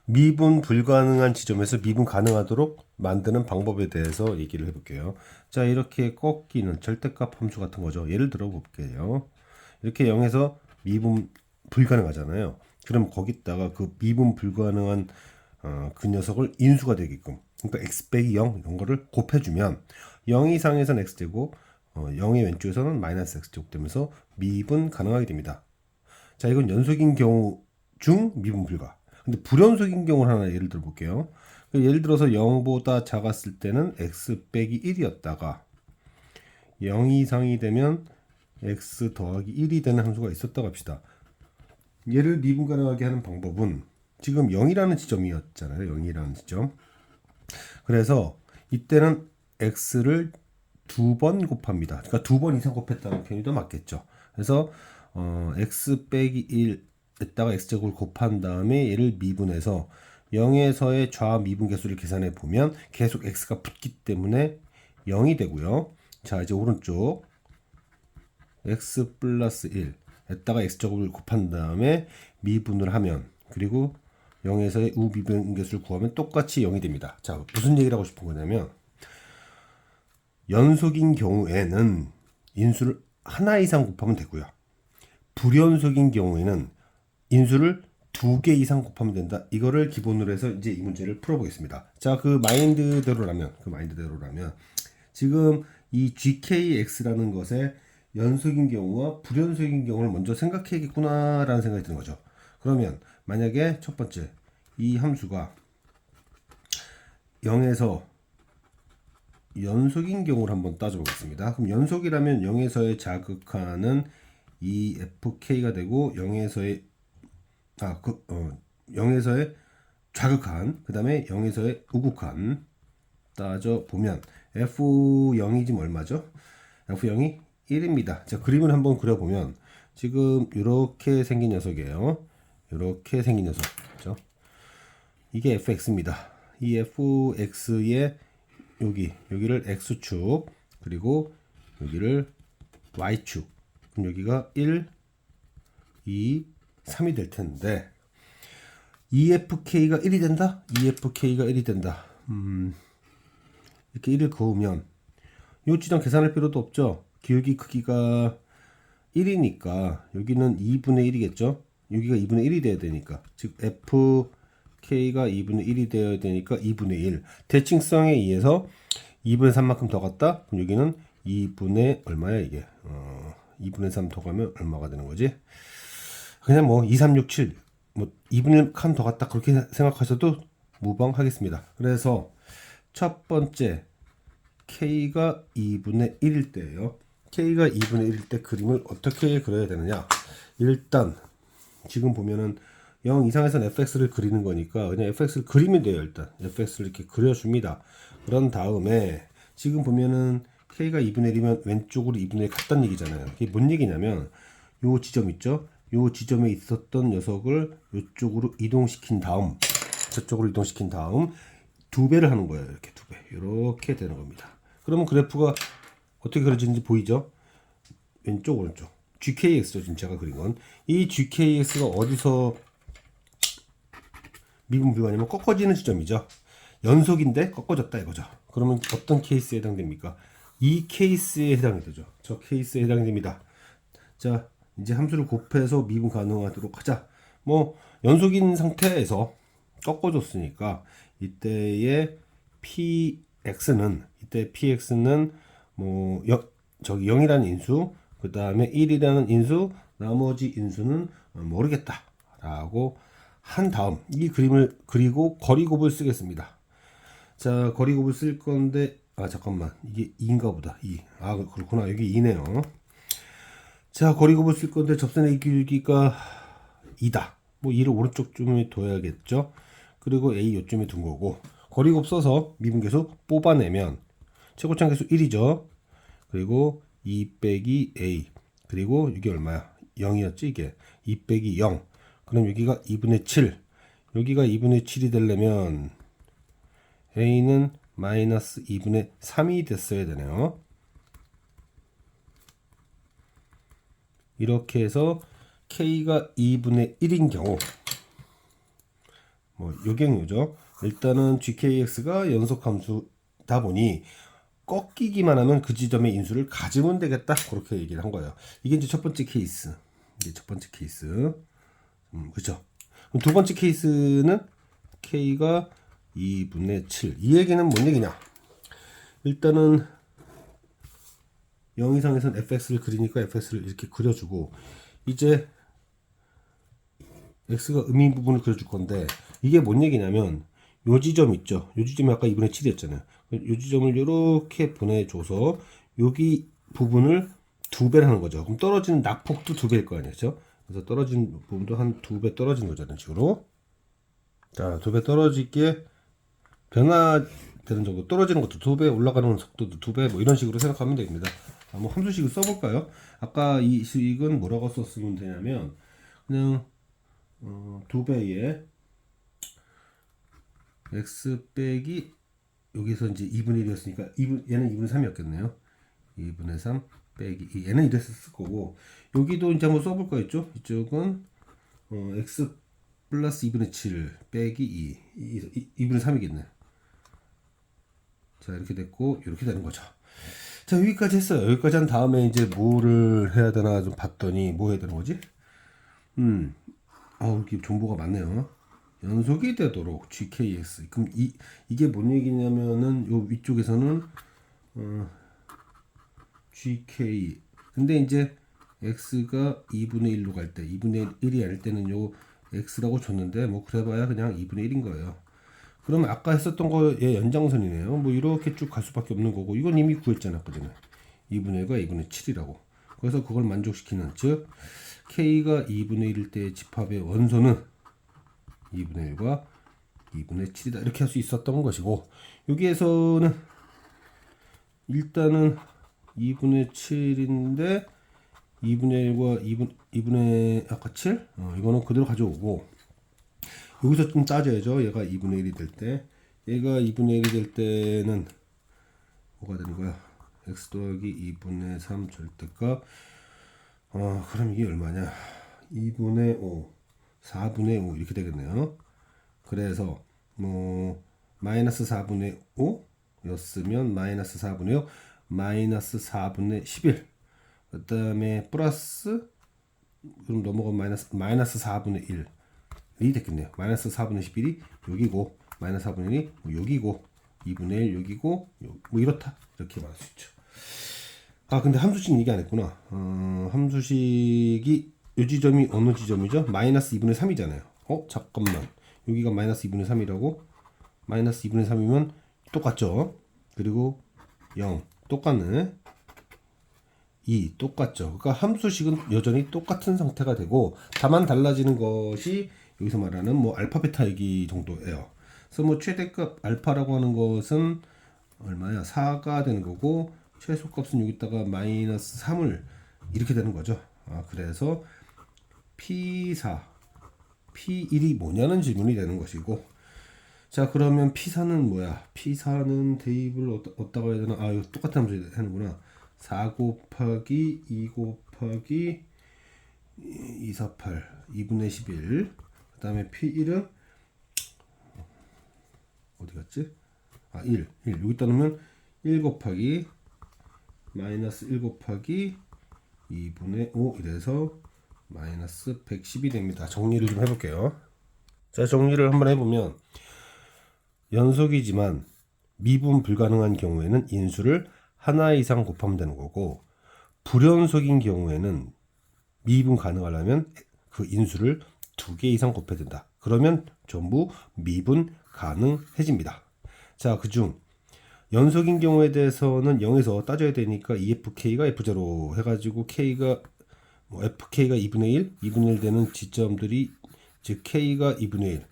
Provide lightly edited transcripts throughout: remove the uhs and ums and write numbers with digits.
미분 불가능한 지점에서 미분 가능하도록 만드는 방법에 대해서 얘기를 해볼게요. 자, 이렇게 꺾이는 절대값 함수 같은 거죠. 예를 들어 볼게요. 이렇게 0에서 미분 불가능하잖아요. 그럼 거기다가 그 미분 불가능한 그 녀석을 인수가 되게끔, 그러니까 x 빼기 0 이런 거를 곱해주면 0 이상에서는 x제곱, 0의 왼쪽에서는 마이너스 x제곱 되면서 미분 가능하게 됩니다. 자, 이건 연속인 경우 중 미분 불가. 근데 불연속인 경우를 하나 예를 들어 볼게요. 예를 들어서 0보다 작았을 때는 x 빼기 1이었다가 0 이상이 되면 x 더하기 1이 되는 함수가 있었다고 합시다. 얘를 미분 가능하게 하는 방법은 지금 0이라는 지점이었잖아요. 0이라는 지점. 그래서 이때는 x를 두 번 곱합니다. 그러니까 두 번 이상 곱했다는 표현이 더 맞겠죠. 그래서 x 빼기 1에다가 x제곱을 곱한 다음에 얘를 미분해서 0에서의 좌 미분 개수를 계산해 보면 계속 x가 붙기 때문에 0이 되고요. 자, 이제 오른쪽 x 플러스 1에다가 x제곱을 곱한 다음에 미분을 하면, 그리고 0에서의 우미분 개수를 구하면 똑같이 0이 됩니다. 자, 무슨 얘기를 하고 싶은 거냐면 연속인 경우에는 인수를 하나 이상 곱하면 되고요. 불연속인 경우에는 인수를 두 개 이상 곱하면 된다. 이거를 기본으로 해서 이제 이 문제를 풀어보겠습니다. 자, 그 마인드대로라면 지금 이 GKX라는 것의 연속인 경우와 불연속인 경우를 먼저 생각해야겠구나라는 생각이 드는 거죠. 그러면 만약에 첫 번째 이 함수가 0에서 연속인 경우를 한번 따져보겠습니다. 그럼 연속이라면 0에서의 자극하는 이 fk가 되고 0에서의 좌극한, 그 다음에 0에서의 우극한 따져 보면 f0이 지금 얼마죠? f0이 1입니다. 자, 그림을 한번 그려보면 지금 이렇게 생긴 녀석이에요. 이렇게 생긴 녀석, 그렇죠? 이게 fx입니다. 이 fx의 여기를 x축, 그리고 여기를 y축. 그럼 여기가 1, 2, 3이 될 텐데 EFK가 1이 된다? EFK가 1이 된다. 이렇게 1을 그으면 이 지점 계산할 필요도 없죠. 기울기 크기가 1이니까 여기는 2분의 1이겠죠. 여기가 2분의 1이 돼야 되니까, 즉 FK가 2분의 1이 되어야 되니까 2분의 1. 대칭성에 의해서 2분의 3만큼 더 갔다? 그럼 여기는 2분의 얼마야 이게? 2분의 3 더 가면 얼마가 되는 거지? 그냥 뭐 2, 3, 6, 7, 뭐 2분의 1 칸 더 갔다 그렇게 생각하셔도 무방하겠습니다. 그래서 첫 번째 K가 2분의 1일 때예요. K가 2분의 1일 때 그림을 어떻게 그려야 되느냐? 일단 지금 보면은 0 이상에서는 fx를 그리는 거니까 그냥 fx를 그리면 돼요. 일단 fx를 이렇게 그려줍니다. 그런 다음에 지금 보면은 k가 2분의 1이면 왼쪽으로 2분의 1 갔다는 얘기잖아요. 이게 뭔 얘기냐면 요 지점 있죠? 요 지점에 있었던 녀석을 이쪽으로 이동시킨 다음, 저쪽으로 이동시킨 다음 두 배를 하는 거예요. 이렇게 두 배. 이렇게 되는 겁니다. 그러면 그래프가 어떻게 그려지는지 보이죠? 왼쪽 오른쪽 GKX죠. 지금 제가 그린 건. 이 GKX가 어디서 미분 불가냐면 꺾어지는 지점이죠. 연속인데 꺾어졌다 이거죠. 그러면 어떤 케이스에 해당됩니까? 이 케이스에 해당이 되죠. 저 케이스에 해당이 됩니다. 자, 이제 함수를 곱해서 미분 가능하도록 하자. 뭐 연속인 상태에서 꺾어줬으니까 이때의 px는 뭐 저기 0이라는 인수, 그 다음에 1이라는 인수, 나머지 인수는 모르겠다라고 한 다음 이 그림을 그리고 거리곱을 쓰겠습니다. 자, 거리곱을 쓸 건데 잠깐만, 이게 2인가 보다. 2. 그렇구나. 여기 2네요. 자, 거리곱을 쓸 건데 접선의 길기가 2다. 뭐 2를 오른쪽쯤에 둬야겠죠. 그리고 a 요쯤에 둔 거고, 거리곱 써서 미분계수 뽑아내면 최고차항 계수 1이죠. 그리고 2 빼기 a, 그리고 이게 얼마야? 0이었지 이게. 2 빼기 0. 그럼 여기가 2분의 7. 여기가 2분의 7이 되려면 a는 마이너스 2분의 3이 됐어야 되네요. 이렇게 해서 k가 2분의 1인 경우 뭐 요경유죠. 일단은 GKX가 연속 함수다 보니 꺾이기만 하면 그 지점의 인수를 가지면 되겠다. 그렇게 얘기를 한 거예요. 이게 이제 첫 번째 케이스. 이게 첫 번째 케이스. 그죠? 그럼 두 번째 케이스는 K가 2분의 7. 이 얘기는 뭔 얘기냐? 일단은 0 이상에선 fx를 그리니까 fx를 이렇게 그려주고, 이제 x가 음인 부분을 그려줄 건데, 이게 뭔 얘기냐면 요 지점 있죠. 요 지점이 아까 2분의 7이었잖아요. 요 지점을 이렇게 보내줘서 여기 부분을 2배를 하는 거죠. 그럼 떨어지는 낙폭도 2배일 거 아니겠죠? 그래서 떨어진 부분도 한 2배 떨어진 거잖아요. 식으로. 자, 2배 떨어지게 변화되는 정도, 떨어지는 것도 2배, 올라가는 속도도 2배, 뭐 이런 식으로 생각하면 됩니다. 뭐 함수식을 써볼까요? 아까 이 식은 뭐라고 썼으면 되냐면 그냥 2배의 x 빼기 여기서 이제 2분의 1이었으니까 얘는 2분의 3이었겠네요. 2분의 3 빼기 2. 얘는 이랬을 거고, 여기도 이제 한번 써볼 거였죠. 이쪽은 x 플러스 2분의 7 빼기 2분의 3이겠네. 자, 이렇게 됐고 이렇게 되는 거죠. 자, 여기까지 했어요. 여기까지 한 다음에 이제 뭐를 해야 되나 좀 봤더니, 뭐 해야 되는 거지? 이게 정보가 많네요. 연속이 되도록 GKX. 그럼 이게 뭔 얘기냐면은 요 위쪽에서는 GK. 근데 이제 X가 2분의 1로 갈 때, 2분의 1이 아닐 때는 요 X라고 줬는데, 뭐 그래봐야 그냥 2분의 1인 거예요. 그러면 아까 했었던 거의 연장선이네요. 뭐 이렇게 쭉 갈 수밖에 없는 거고, 이건 이미 구했잖아, 그전에. 2분의 1과 2분의 7이라고. 그래서 그걸 만족시키는, 즉 K가 2분의 1일 때의 집합의 원소는 2분의 1과 2분의 7이다. 이렇게 할 수 있었던 것이고, 여기에서는 일단은 2분의 7인데 2분의 1과 2분의 아까 7? 이거는 그대로 가져오고, 여기서 좀 따져야죠. 얘가 2분의 1이 될 때, 얘가 2분의 1이 될 때는 뭐가 되는 거야? x 더하기 2분의 3 절대값. 그럼 이게 얼마냐? 2분의 5 4분의 5 이렇게 되겠네요. 그래서 뭐 마이너스 4분의 5 였으면 마이너스 4분의 5 마이너스 4분의 11, 그 다음에 플러스, 그럼 넘어가면 마이너스 4분의 1이 됐겠네요. 마이너스 4분의 11이 여기고, 마이너스 4분의 1이 여기고, 2분의 1 여기고, 뭐 이렇다, 이렇게 말할 수 있죠. 근데 함수식 얘기 안 했구나. 함수식이 이 지점이 어느 지점이죠? 마이너스 2분의 3이잖아요. 잠깐만. 여기가 마이너스 2분의 3이라고? 마이너스 2분의 3이면 똑같죠? 그리고 0 똑같네. 2 똑같죠? 그러니까 함수식은 여전히 똑같은 상태가 되고, 다만 달라지는 것이 여기서 말하는 뭐 알파 베타 얘기 정도예요. 그래서 뭐 최대값 알파라고 하는 것은 얼마야? 4가 되는 거고, 최소값은 여기다가 마이너스 3을 이렇게 되는 거죠. 그래서 P4, P1이 뭐냐는 질문이 되는 것이고, 자, 그러면 P4는 뭐야? P4는 대입을 어디다가 해야 되나? 이거 똑같은 함수 하는구나. 4 곱하기 2 곱하기 248 2분의 11. 그 다음에 P1은 어디 갔지? 1 여기다 놓으면 1 곱하기 마이너스 1 곱하기 2분의 5 이래서 마이너스 110이 됩니다. 정리를 좀 해볼게요. 자, 정리를 한번 해보면, 연속이지만 미분 불가능한 경우에는 인수를 하나 이상 곱하면 되는 거고, 불연속인 경우에는 미분 가능하려면 그 인수를 2개 이상 곱해야 된다. 그러면 전부 미분 가능해집니다. 자, 그중 연속인 경우에 대해서는 0에서 따져야 되니까 EFK가 F0 해가지고 K가 뭐 FK가 2분의 1, 2분의 1 되는 지점들이, 즉 K가 2분의 1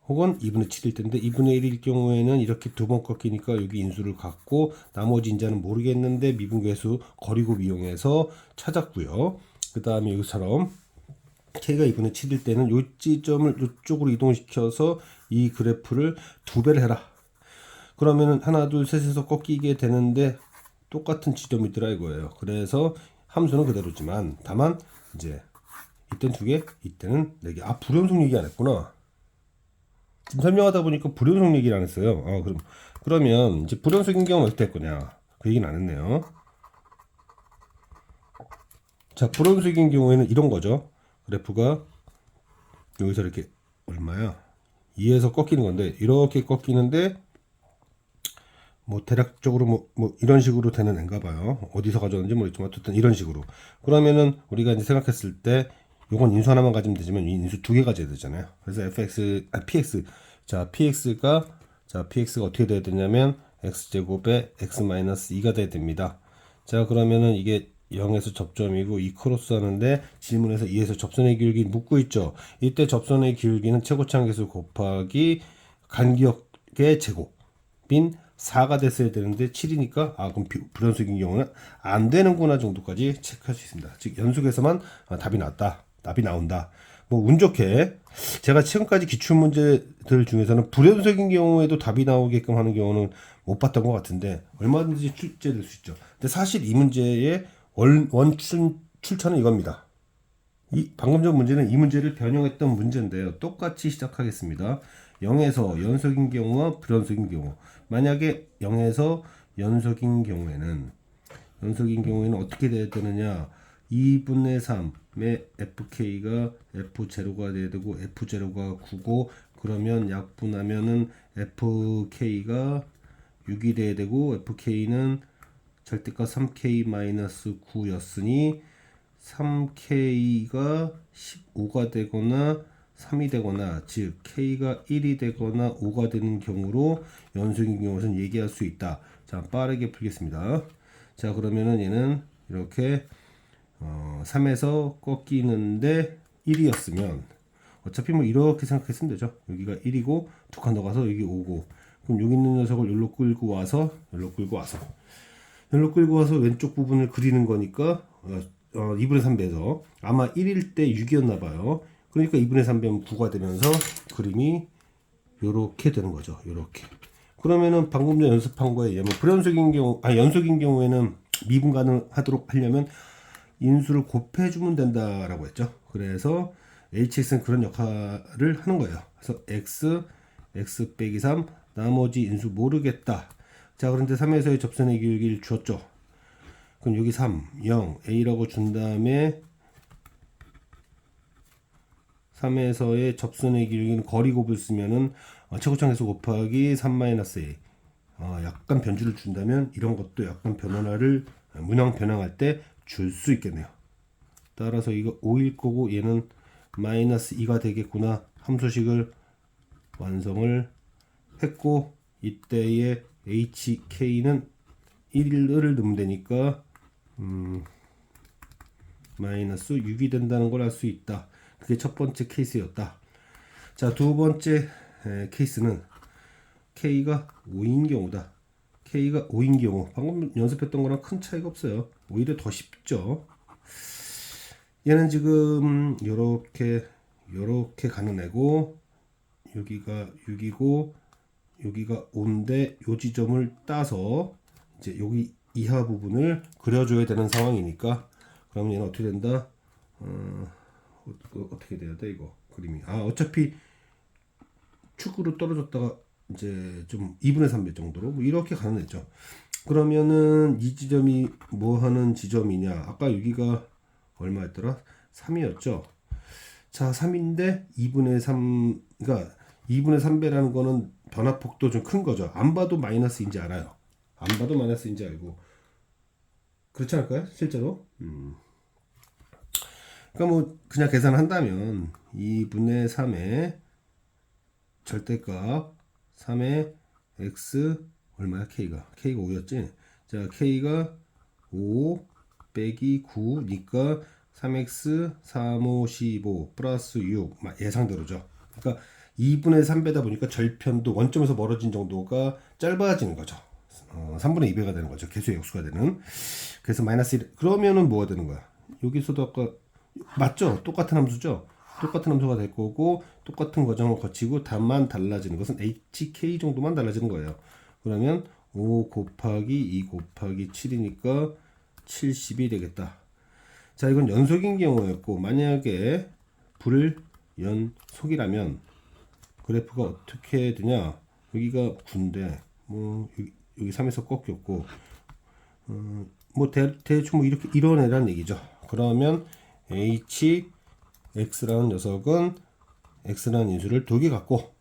혹은 2분의 7일 텐데, 2분의 1일 경우에는 이렇게 두 번 꺾이니까 여기 인수를 갖고, 나머지 인자는 모르겠는데 미분계수 거리곱 이용해서 찾았고요. 그 다음에 여기처럼 K가 2분의 7일 때는 이 지점을 이쪽으로 이동시켜서 이 그래프를 2배를 해라. 그러면은 하나 둘 셋에서 꺾이게 되는데 똑같은 지점이더라 이거예요. 그래서 함수는 그대로지만 다만 이제 이때는 2개, 이때는 4개. 불연속 얘기 안 했구나. 지금 설명하다 보니까 불연속 얘기를 안 했어요. 그러면 이제 불연속인 경우는 어떻게 될 거냐? 그 얘기는 안 했네요. 자, 불연속인 경우에는 이런 거죠. 그래프가 여기서 이렇게 얼마야? 2에서 꺾이는 건데 이렇게 꺾이는데 뭐 대략적으로 뭐 이런 식으로 되는 애인가 봐요. 어디서 가져왔는지 모르겠지만 어쨌든 이런 식으로. 그러면은 우리가 이제 생각했을 때 요건 인수 하나만 가지면 되지만 이 인수 두 개 가져야 되잖아요. 그래서 px px가 어떻게 돼야 되냐면 x제곱에 x-2가 돼야 됩니다. 자, 그러면은 이게 0에서 접점이고 이 크로스 하는데 질문에서 2에서 접선의 기울기 묻고 있죠. 이때 접선의 기울기는 최고차항 계수 곱하기 간격의 제곱인 4가 됐어야 되는데 7이니까 그럼 불연속인 경우는 안 되는구나 정도까지 체크할 수 있습니다. 즉 연속에서만 답이 나왔다. 답이 나온다. 뭐 운 좋게 제가 지금까지 기출 문제들 중에서는 불연속인 경우에도 답이 나오게끔 하는 경우는 못 봤던 것 같은데 얼마든지 출제될 수 있죠. 근데 사실 이 문제의 출처는 이겁니다. 이 방금 전 문제는 이 문제를 변형했던 문제인데요. 똑같이 시작하겠습니다. 0에서 연속인 경우와 불연속인 경우. 만약에 0에서 연속인 경우에는 어떻게 돼야 되느냐? 2분의 3의 fk가 f0가 돼야 되고 f0가 9고 그러면 약분하면은 fk가 6이 돼야 되고 fk는 절대값 3k-9였으니 3k가 15가 되거나 3이 되거나 즉 k가 1이 되거나 5가 되는 경우로 연속인 경우는 얘기할 수 있다. 자, 빠르게 풀겠습니다. 자, 그러면은 얘는 이렇게 3에서 꺾이는데 1이었으면 어차피 뭐 이렇게 생각했으면 되죠. 여기가 1이고 두 칸 더 가서 여기 5고 그럼 여기 있는 녀석을 여기로 끌고 와서 왼쪽 부분을 그리는 거니까 2분의 3배에서 아마 1일 때 6이었나 봐요. 그러니까 2분의 3배면 9가 되면서 그림이 요렇게 되는 거죠. 요렇게. 그러면은 방금 전 연습한 거에 의하면 연속인 경우에는 미분 가능하도록 하려면 인수를 곱해주면 된다라고 했죠. 그래서 hx는 그런 역할을 하는 거예요. 그래서 x 빼기 3 나머지 인수 모르겠다. 자, 그런데 3에서의 접선의 기울기를 주었죠. 그럼 여기 3, 0, a라고 준 다음에 3에서의 접선의 기울기는 거리 곱을 쓰면은 최고차항에서 곱하기 3-a. 약간 변주를 준다면 이런 것도 약간 변환화를 문항 변형할 때 줄 수 있겠네요. 따라서 이거 5일 거고 얘는 -2가 되겠구나. 함수식을 완성을 했고 이때의 hk는 1을 넣으면 되니까 -6이 된다는 걸 알 수 있다. 그게 첫 번째 케이스였다. 자, 두 번째 케이스는 k가 5인 경우다. k가 5인 경우 방금 연습했던 거랑 큰 차이가 없어요. 오히려 더 쉽죠. 얘는 지금 요렇게 가는 애고 여기가 6이고 여기가 5인데 요 지점을 따서 이제 여기 이하 부분을 그려줘야 되는 상황이니까 그러면 얘는 어떻게 된다? 어떻게 돼야 돼 이거 그림이? 어차피 축으로 떨어졌다가 이제 좀 2분의 3배 정도로 뭐 이렇게 가는 애죠. 그러면은 이 지점이 뭐 하는 지점이냐? 아까 여기가 얼마였더라? 3이었죠. 자, 3인데 2분의 3, 그러니까 2분의 3배라는 거는 변화폭도 좀 큰 거죠. 안 봐도 마이너스인지 알아요. 안 봐도 마이너스인지 알고. 그렇지 않을까요? 실제로? 그러니까 뭐 그냥 계산한다면 2분의 3의 절대값 3의 x 얼마야? k가 5였지. 자, k가 5 빼기 9니까 3x 3, 5, 15 플러스 6 예상대로죠. 그러니까 2분의 3배다 보니까 절편도 원점에서 멀어진 정도가 짧아지는 거죠. 3분의 2배가 되는 거죠. 개수의 역수가 되는. 그래서 마이너스 1. 그러면은 뭐가 되는 거야? 여기서도 아까 맞죠? 똑같은 함수죠? 똑같은 함수가 될 거고 똑같은 과정을 거치고 다만 달라지는 것은 hk 정도만 달라지는 거예요. 그러면 5 곱하기 2 곱하기 7이니까 70이 되겠다. 자, 이건 연속인 경우였고 만약에 불연속이라면 그래프가 어떻게 되냐? 여기가 9인데 뭐 여기 3에서 꺾였고 뭐 대충 뭐 이렇게 이런 애란 얘기죠. 그러면 hx라는 녀석은 x라는 인수를 2개 갖고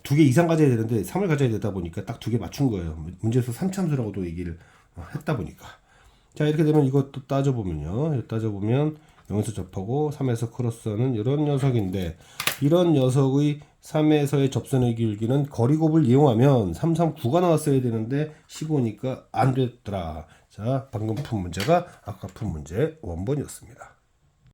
2개 이상 가져야 되는데 3을 가져야 되다 보니까 딱 2개 맞춘 거예요. 문제에서 3참수라고도 얘기를 했다 보니까. 자, 이렇게 되면 이것도 따져보면요. 따져보면 0에서 접하고 3에서 크로스하는 이런 녀석인데, 이런 녀석의 3에서의 접선의 길기는 거리곱을 이용하면 3, 3, 9가 나왔어야 되는데 15니까 안 됐더라. 자, 방금 푼 문제가 아까 푼 문제 원본이었습니다.